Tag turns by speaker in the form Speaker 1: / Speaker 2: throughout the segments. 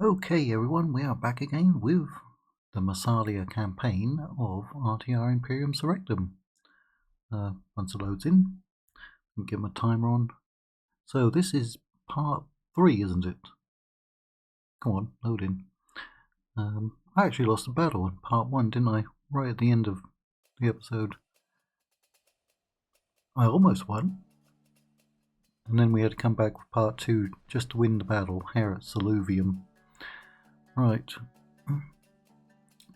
Speaker 1: Okay everyone, we are back again with the Massalia campaign of RTR Imperium Surrectum. Once it loads in, I'll get my timer on. So this is part 3, isn't it? Come on, load in. I actually lost a battle in part 1, didn't I? Right at the end of the episode. I almost won. And then we had to come back with part 2 just to win the battle here at Saluvium. Right.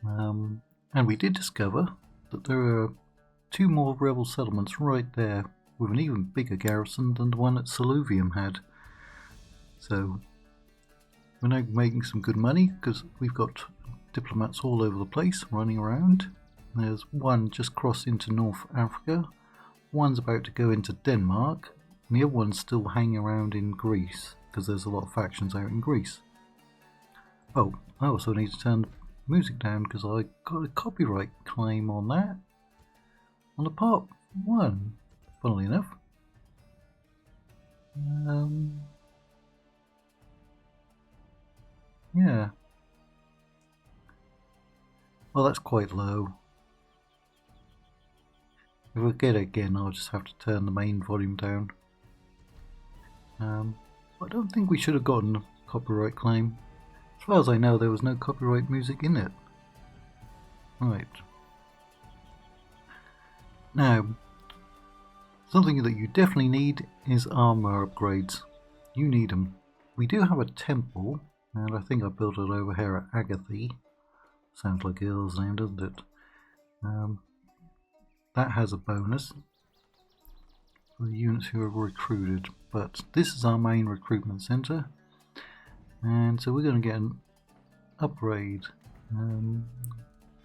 Speaker 1: And we did discover that there are 2 more rebel settlements right there with an even bigger garrison than the one that Saluvium had. So we're now making some good money because we've got diplomats all over the place running around. There's one just crossed into North Africa, one's about to go into Denmark, and the other one's still hanging around in Greece because there's a lot of factions out in Greece. Oh, I also need to turn the music down because I got a copyright claim on that. On the part 1, funnily enough. Yeah. Well, that's quite low. If I get it again, I'll just have to turn the main volume down. I don't think we should have gotten a copyright claim. As far as I know, there was no copyright music in it. Right. Now, something that you definitely need is armor upgrades. You need them. We do have a temple, and I think I built it over here at Agathe. Sounds like a girl's name, doesn't it? That has a bonus for the units who are recruited, but this is our main recruitment center, and so we're going to get an upgrade.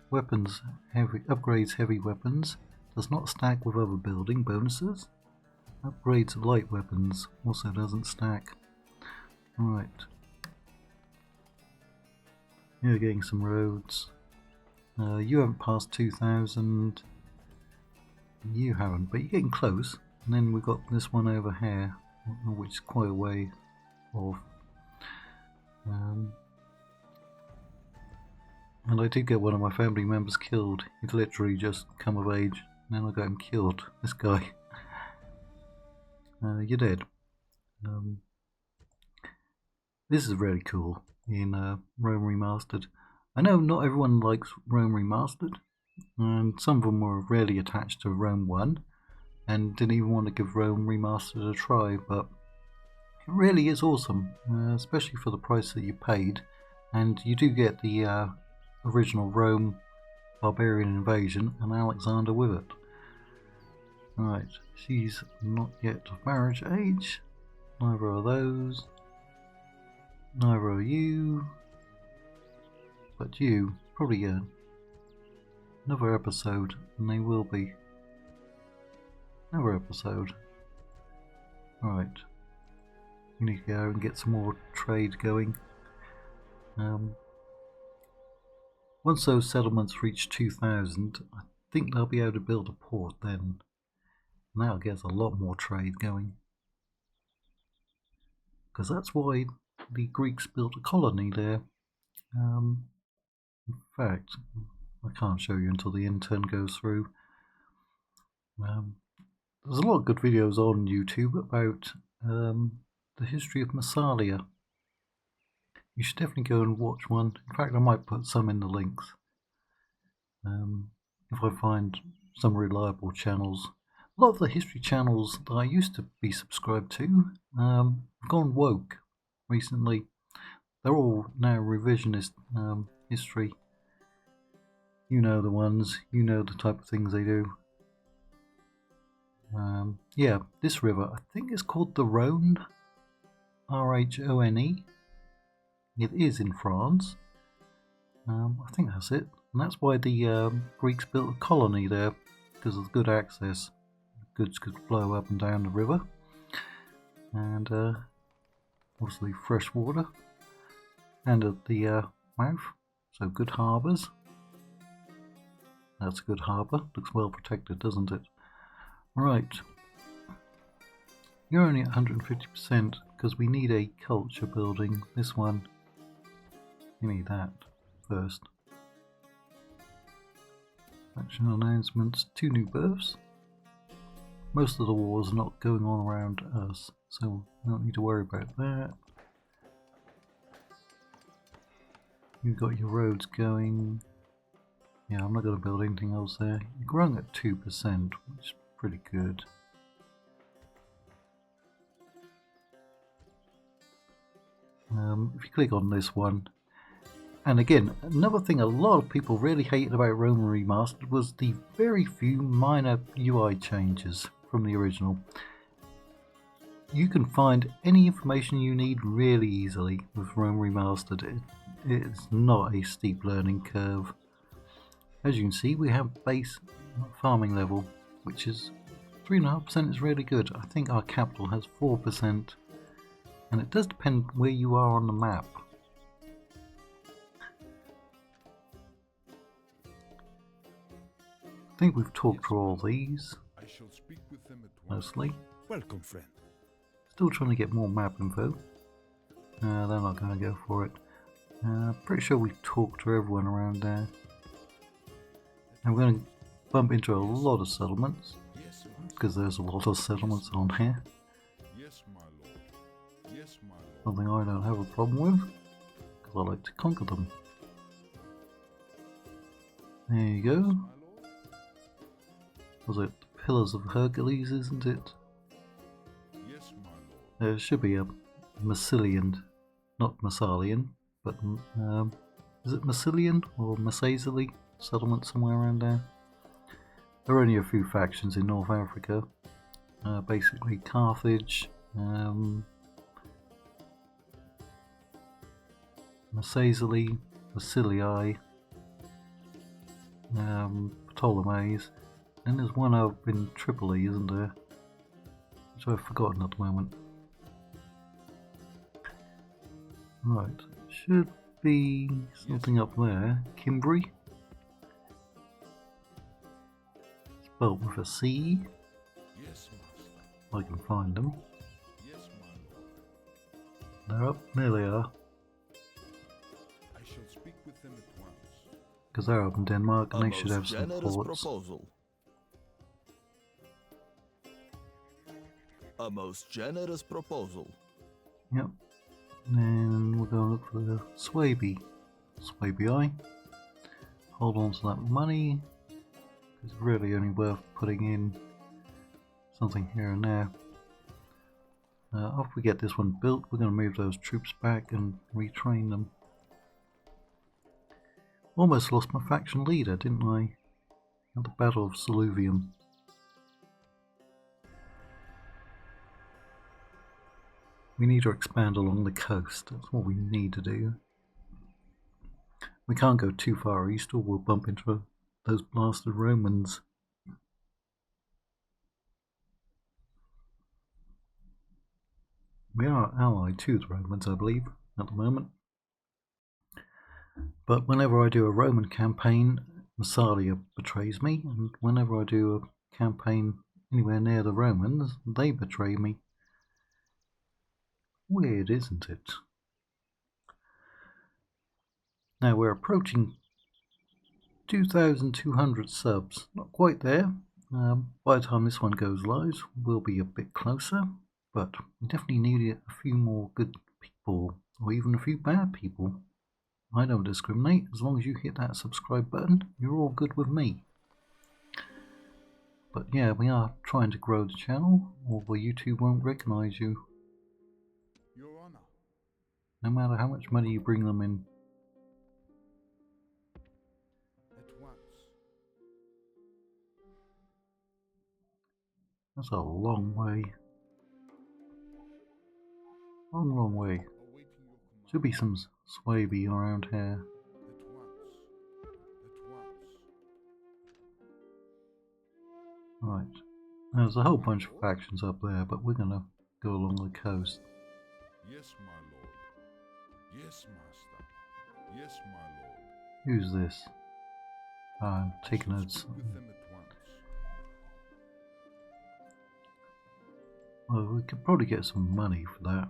Speaker 1: Weapons heavy upgrades heavy weapons, does not stack with other building bonuses. Upgrades light weapons also doesn't stack. Right. You're getting some roads. You haven't passed 2000. You haven't, but you're getting close. And then we've got this one over here, which is quite a way off. And I did get one of my family members killed. He'd literally just come of age, and then I got him killed. This guy. You're dead. This is really cool in Rome Remastered. I know not everyone likes Rome Remastered, and some of them were really attached to Rome 1 and didn't even want to give Rome Remastered a try, but it really is awesome, especially for the price that you paid, and you do get the original Rome barbarian invasion and Alexander with it. Right, she's not yet of marriage age, neither are those, neither are you, but you, probably another episode, and they will be. Another episode. Right, we need to go and get some more trade going. Once those settlements reach 2000, I think they'll be able to build a port then. And that'll get a lot more trade going. Because that's why the Greeks built a colony there. In fact, I can't show you until the intern goes through. There's a lot of good videos on YouTube about the history of Massalia. You should definitely go and watch one. In fact, I might put some in the links. If I find some reliable channels. A lot of the history channels that I used to be subscribed to have gone woke recently. They're all now revisionist history. You know the ones, you know the type of things they do. Yeah, this river, I think it's called the Rhone. R-H-O-N-E. It is in France. I think that's it. And that's why the Greeks built a colony there, because of good access. Goods could flow up and down the river. And obviously fresh water. And at the mouth, so good harbours. That's a good harbour. Looks well protected, doesn't it? Right. You're only at 150% because we need a culture building. This one. You need that first. Action announcements, 2 new births. Most of the wars are not going on around us, so we don't need to worry about that. You've got your roads going. Yeah, I'm not going to build anything else there. You're growing at 2%, which is pretty good. If you click on this one, and again, another thing a lot of people really hated about Rome Remastered was the very few minor UI changes from the original. You can find any information you need really easily with Rome Remastered. It's not a steep learning curve. As you can see, we have base farming level, which is 3.5% is really good. I think our capital has 4%, and it does depend where you are on the map. I think we've talked through all these,
Speaker 2: I shall speak with them at once.
Speaker 1: mostly.
Speaker 2: Welcome, friend.
Speaker 1: Still trying to get more map info. They're not going to go for it. Pretty sure we've talked to everyone around there. And we're going to bump into a lot of settlements,
Speaker 2: Yes,
Speaker 1: because there's a lot of settlements on here.
Speaker 2: yes, my lord. Yes, my lord.
Speaker 1: Something I don't have a problem with, because I like to conquer them. There you go.
Speaker 2: My lord.
Speaker 1: Was it the Pillars of Hercules, isn't it?
Speaker 2: Yes, my lord.
Speaker 1: There should be a Massilian, not Massalian, but is it Massilian or Massalia settlement somewhere around there? There are only a few factions in North Africa. Basically Carthage, Massalia, Massilii, Ptolemies, and there's one up in Tripoli, isn't there? Which I've forgotten at the moment. Right, should be something up there. Cimbri. Spelled with a C.
Speaker 2: Yes, master.
Speaker 1: I can find them.
Speaker 2: Yes, my lord.
Speaker 1: They're up. There they are.
Speaker 2: I shall speak with them at once.
Speaker 1: Because they're up in Denmark and they should have some
Speaker 3: generous
Speaker 1: ports.
Speaker 3: proposal. A most generous proposal.
Speaker 1: Yep. And then we're going to look for the Swaby. Swabii. Hold on to that money. It's really only worth putting in something here and there. After we get this one built, we're going to move those troops back and retrain them. Almost lost my faction leader, didn't I? At the Battle of Saluvium. We need to expand along the coast. That's what we need to do. We can't go too far east or we'll bump into those blasted Romans. We are allied to the Romans, I believe, at the moment. But whenever I do a Roman campaign, Massalia betrays me, and whenever I do a campaign anywhere near the Romans, they betray me. Weird, isn't it? Now we're approaching 2,200 subs. Not quite there. By the time this one goes live, we'll be a bit closer, but we definitely need a few more good people, or even a few bad people. I don't discriminate. As long as you hit that subscribe button, you're all good with me. But yeah, we are trying to grow the channel, or YouTube won't recognize you.
Speaker 2: Your honor.
Speaker 1: No matter how much money you bring them in.
Speaker 2: At once.
Speaker 1: That's a long way. Long way.
Speaker 2: Awaiting your command.
Speaker 1: Should be some Swaby around here.
Speaker 2: At once. At once.
Speaker 1: Right. There's a whole bunch of factions up there, but we're gonna go along the coast.
Speaker 2: Yes, my lord. Yes, master. Yes, my lord.
Speaker 1: Who's this? I'm
Speaker 2: I
Speaker 1: taking
Speaker 2: shall
Speaker 1: it.
Speaker 2: speak with them at once.
Speaker 1: Well, we could probably get some money for that.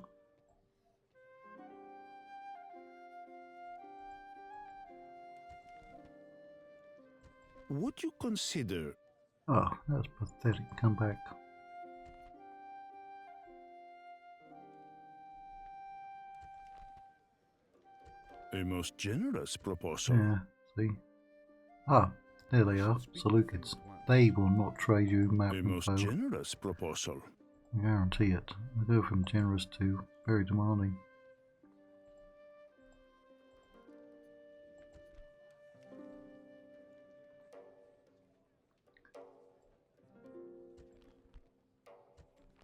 Speaker 4: Would you consider...
Speaker 1: Oh, that's pathetic. Come back.
Speaker 4: A most generous proposal.
Speaker 1: Yeah, see? Ah, there they are, Seleucids. They will not trade you map
Speaker 4: A most
Speaker 1: info.
Speaker 4: generous proposal.
Speaker 1: I guarantee it. I go from generous to very demanding.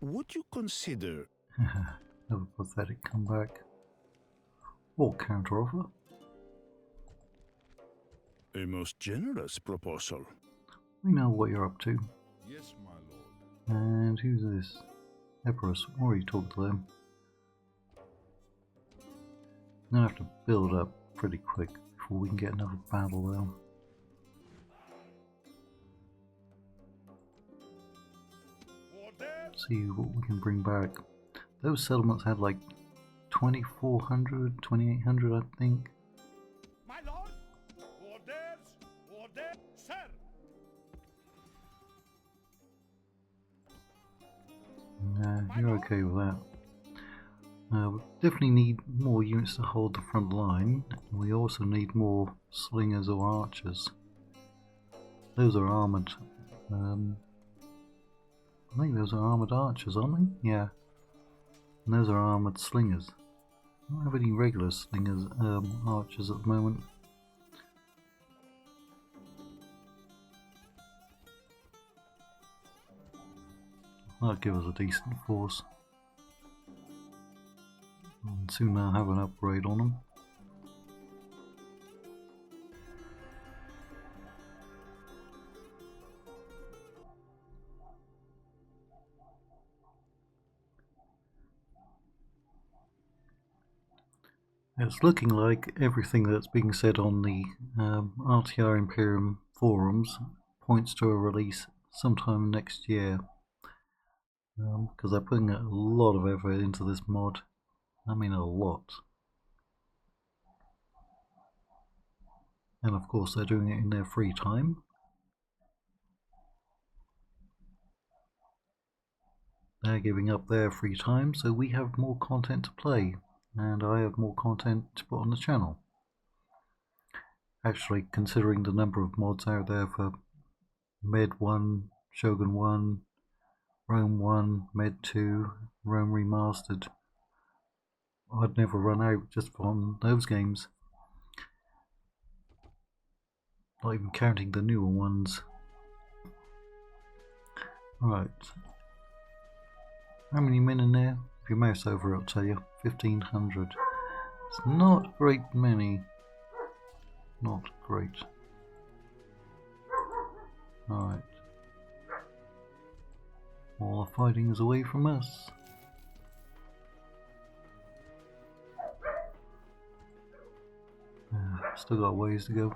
Speaker 4: Would you consider...
Speaker 1: Have a pathetic comeback. Or counteroffer.
Speaker 4: A most generous proposal.
Speaker 1: We know what you're up to.
Speaker 2: Yes, my lord.
Speaker 1: And who's this? Epirus. Already talked to them. I'm gonna have to build up pretty quick before we can get another battle though. See what we can bring back. Those settlements had like 2,400, 2,800 I think.
Speaker 5: My lord, orders, sir.
Speaker 1: Nah, you're okay with that. We definitely need more units to hold the front line. We also need more slingers or archers. Those are armoured. I think those are armoured archers, aren't they? Yeah. And those are armoured slingers. I don't have any regular slingers, archers at the moment. That'll give us a decent force. And soon I'll have an upgrade on them. It's looking like everything that's being said on the RTR Imperium forums points to a release sometime next year. Because they're putting a lot of effort into this mod. I mean a lot. And of course they're doing it in their free time. They're giving up their free time so we have more content to play. And I have more content to put on the channel. Actually, considering the number of mods out there for Med 1, Shogun 1, Rome 1, Med 2, Rome Remastered, I'd never run out just on those games. Not even counting the newer ones. Right. How many men in there? If you mouse over it'll tell you. 1,500. It's not great many. Not great. Alright. All the fighting is away from us. Still got ways to go.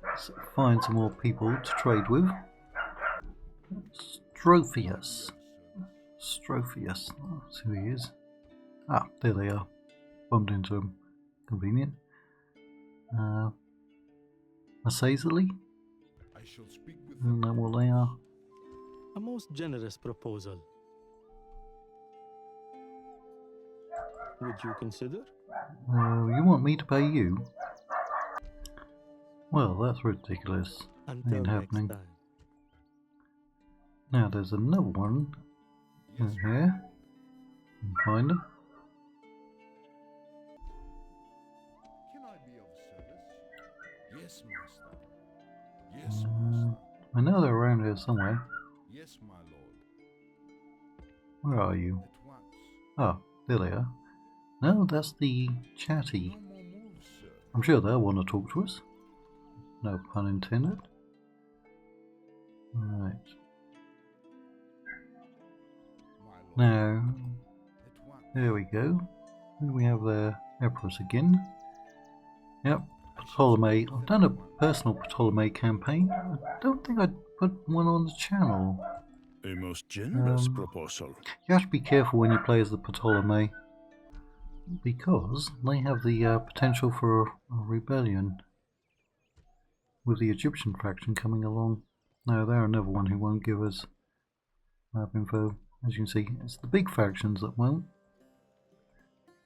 Speaker 1: Let's find some more people to trade with. Strophius. Strophius. That's who he is. Ah, there they are. Bumped into him. Convenient. Massalia?
Speaker 2: I shall speak with
Speaker 1: Isn't that what they are?
Speaker 6: A most generous proposal. Would you consider?
Speaker 1: You want me to pay you? Well, that's ridiculous.
Speaker 6: Until
Speaker 1: Ain't
Speaker 6: next
Speaker 1: happening.
Speaker 6: time.
Speaker 1: Now there's another one in here. Find them.
Speaker 2: Can I be of service? Yes, master. Yes, master.
Speaker 1: I know they're around here somewhere.
Speaker 2: Yes, my lord.
Speaker 1: Where are you?
Speaker 2: At once.
Speaker 1: Oh, there they are. No, that's the chatty.
Speaker 2: No more moves, sir.
Speaker 1: I'm sure they'll want to talk to us. No pun intended. Right.
Speaker 2: My lord.
Speaker 1: Now,
Speaker 2: At once.
Speaker 1: there we go. Who do we have there? Epirus again. Yep, Ptolemy. I've done a personal Ptolemy campaign. I don't think I'd put one on the channel.
Speaker 4: A most generous proposal.
Speaker 1: You have to be careful when you play as the Ptolemy, because they have the potential for a rebellion. with the Egyptian faction coming along. No, they're another one who won't give us map info. As you can see, it's the big factions that won't.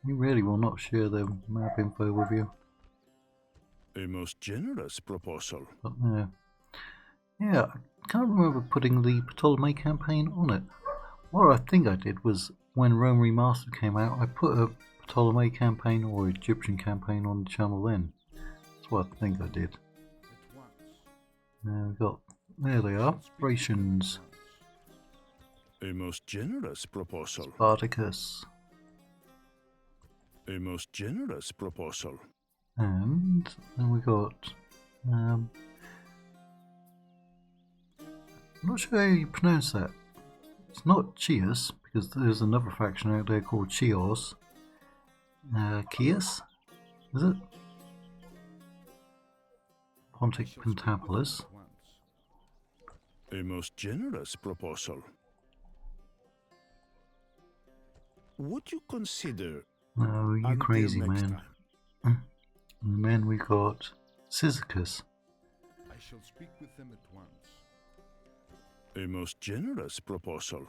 Speaker 1: They really will not share their map info with you.
Speaker 4: A most generous proposal.
Speaker 1: But yeah, I can't remember putting the Ptolemy campaign on it. What I think I did was, when Rome Remastered came out, I put a Ptolemy campaign or Egyptian campaign on the channel then. That's what I think I did.
Speaker 2: At once.
Speaker 1: Now we've got, there they are, operations.
Speaker 4: A most generous proposal.
Speaker 1: Spartacus.
Speaker 4: A most generous proposal.
Speaker 1: And then we got, I'm not sure how you pronounce that. It's not Chios, because there's another faction out there called Chios. Chios? Is it? Pontic Pentapolis.
Speaker 2: At once.
Speaker 4: A most generous proposal. Would you consider
Speaker 1: No, you
Speaker 4: until
Speaker 1: crazy
Speaker 4: next
Speaker 1: man.
Speaker 4: time?
Speaker 1: And then we got Cyzicus.
Speaker 2: I shall speak with them at once.
Speaker 4: A most generous proposal.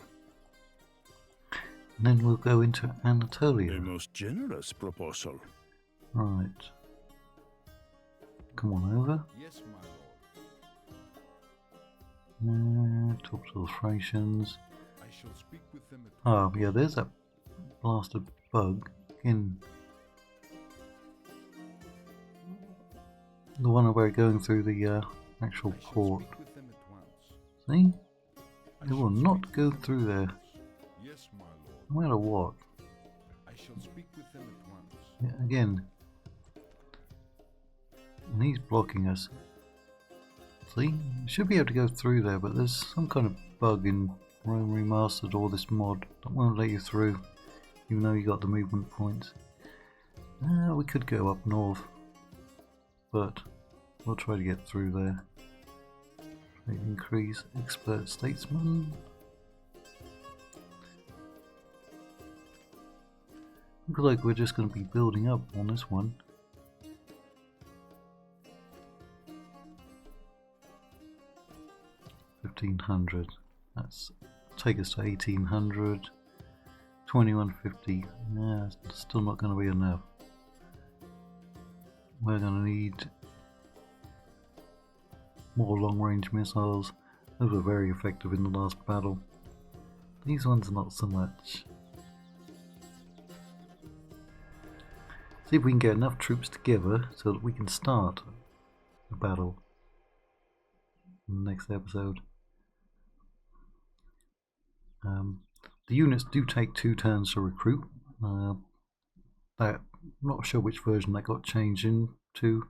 Speaker 1: And then we'll go into
Speaker 4: A
Speaker 1: Anatolia.
Speaker 4: most generous proposal.
Speaker 1: Right. Come on over.
Speaker 2: Yes, my lord.
Speaker 1: Talk to the Thracians.
Speaker 2: I shall speak with them at
Speaker 1: Oh, yeah, there's that blasted bug in the one where going through the actual
Speaker 2: I shall
Speaker 1: port.
Speaker 2: speak with them at once.
Speaker 1: See?
Speaker 2: I
Speaker 1: It will
Speaker 2: shall
Speaker 1: not
Speaker 2: speak
Speaker 1: go
Speaker 2: with them
Speaker 1: through
Speaker 2: at
Speaker 1: there,
Speaker 2: once. Yes, my lord.
Speaker 1: no matter what.
Speaker 2: I shall speak with them at once.
Speaker 1: Yeah, again. And he's blocking us. See? You should be able to go through there, but there's some kind of bug in Rome Remastered or this mod that won't let you through, even though you got the movement points. We could go up north, but we'll try to get through there. Increase expert statesman. Looks like we're just going to be building up on this one. $1,500. That's take us to 1,800. 2150. Yeah, it's still not going to be enough. We're going to need more long-range missiles. Those were very effective in the last battle. These ones not so much. See if we can get enough troops together so that we can start the battle in the next episode. The units do take 2 turns to recruit. I'm not sure which version that got changed into,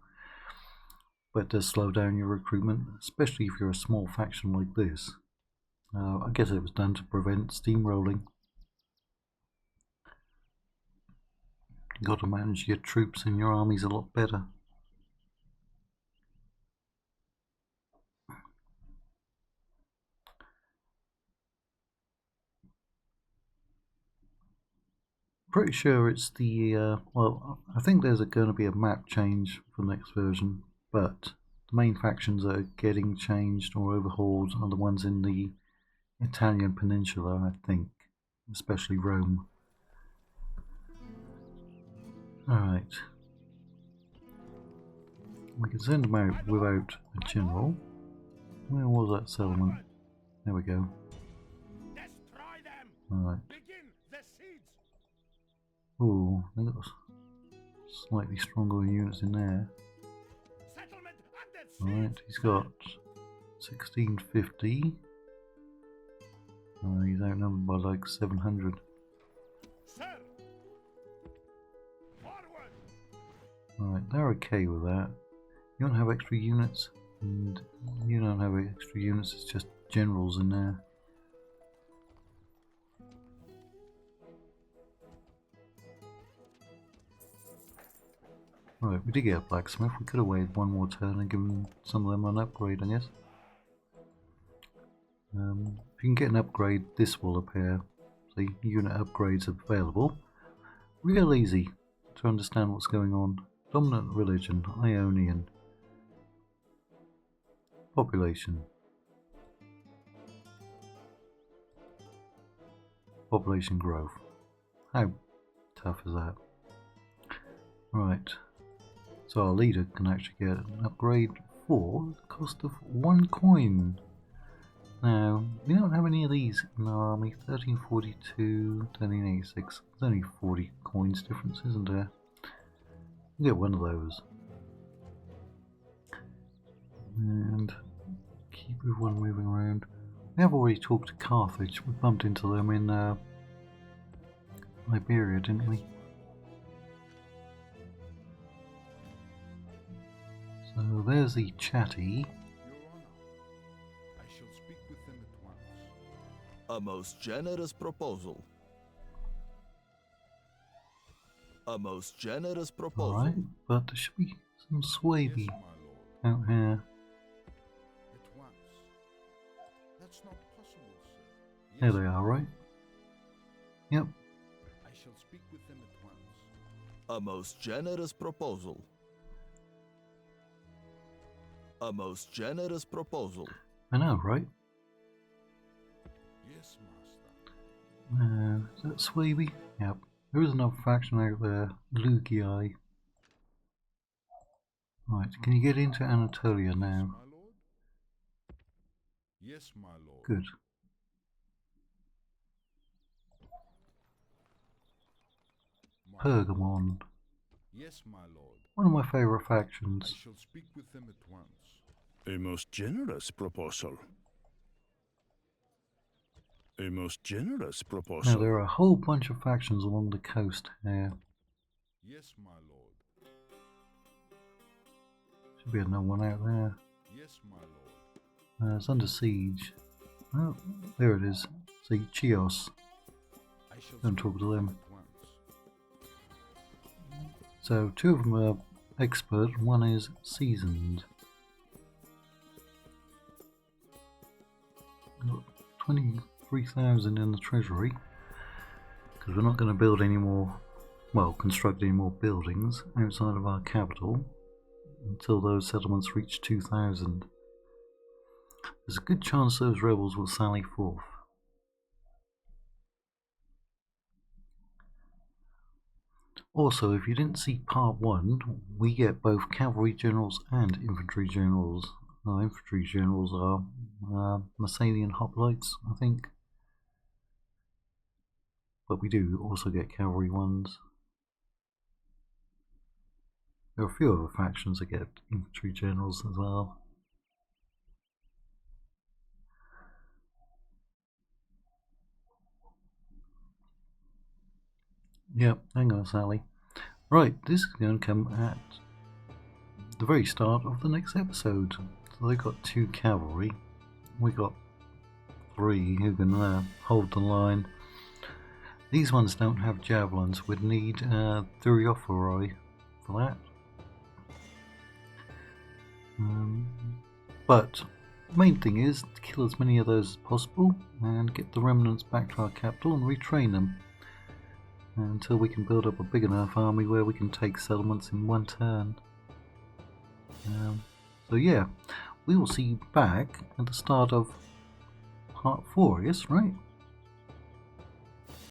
Speaker 1: but it does slow down your recruitment, especially if you're a small faction like this. I guess it was done to prevent steamrolling. You've got to manage your troops and your armies a lot better. Pretty sure it's the, well, I think there's going to be a map change for the next version, but the main factions that are getting changed or overhauled are the ones in the Italian peninsula, I think, especially Rome. Alright. We can send them out without a general. Where was that settlement? There we go.
Speaker 2: Destroy them!
Speaker 1: Alright.
Speaker 2: Begin the siege!
Speaker 1: Ooh, they've got slightly stronger units in there.
Speaker 2: Settlement under siege!
Speaker 1: Alright, he's got 1650. He's outnumbered by like 700.
Speaker 2: Sir! Forward!
Speaker 1: Alright, they're okay with that. You don't have extra units, and you don't have extra units, it's just generals in there. Right, we did get a blacksmith. We could have waited one more turn and given some of them an upgrade, I guess. If you can get an upgrade, this will appear. See, unit upgrades available. Real easy to understand what's going on. Dominant religion, Ionian. Population. Population growth. How tough is that? Right. So our leader can actually get an upgrade for the cost of 1 coin. Now, we don't have any of these in our army. 1342, 1386. There's only 40 coins difference, isn't there? We'll get one of those. And keep everyone moving around. We have already talked to Carthage. We bumped into them in Iberia, didn't we? So there's the chatty.
Speaker 2: Your Honor, I shall speak with them at once.
Speaker 3: A most generous proposal. A most generous proposal.
Speaker 1: Alright, but there should be some Swaby
Speaker 2: Yes, my lord.
Speaker 1: out here.
Speaker 2: At once. That's not possible, sir.
Speaker 1: There
Speaker 2: Yes,
Speaker 1: they are, right? Yep.
Speaker 2: I shall speak with them at once.
Speaker 3: A most generous proposal. A most generous proposal.
Speaker 1: I know, right?
Speaker 2: Yes, master.
Speaker 1: Is that Swaby? Yep. There is another faction out there, Lugii. Right, can you get into Anatolia now?
Speaker 2: My lord? Yes, my lord.
Speaker 1: Good.
Speaker 2: My
Speaker 1: Pergamon.
Speaker 2: Yes, my lord.
Speaker 1: One of my favourite
Speaker 2: I
Speaker 1: factions.
Speaker 2: shall speak with them at once.
Speaker 4: A most generous proposal. A most generous
Speaker 1: Now
Speaker 4: proposal.
Speaker 1: there are a whole bunch of factions along the coast here.
Speaker 2: Yes, my lord.
Speaker 1: Should be another one out there.
Speaker 2: Yes, my lord.
Speaker 1: It's under siege. Oh, there it is. See, Chios.
Speaker 2: I shall
Speaker 1: Don't
Speaker 2: speak
Speaker 1: talk to
Speaker 2: with
Speaker 1: them.
Speaker 2: at once.
Speaker 1: So 2 of them are expert, and 1 is seasoned. Got 23,000 in the treasury, because we're not going to build any more, well, construct any more buildings outside of our capital until those settlements reach 2,000. There's a good chance those rebels will sally forth. Also, if you didn't see part 1, we get both cavalry generals and infantry generals. Our infantry generals are Massalian hoplites, I think. But we do also get cavalry ones. There are a few other factions that get infantry generals as well. Yep, hang on, Sally. Right, this is going to come at the very start of the next episode. So they got 2 cavalry. We got 3 who can hold the line. These ones don't have javelins. We'd need Thureophoroi for that. But main thing is to kill as many of those as possible and get the remnants back to our capital and retrain them until we can build up a big enough army where we can take settlements in 1 turn. So yeah, we will see you back at the start of part 4, yes, right?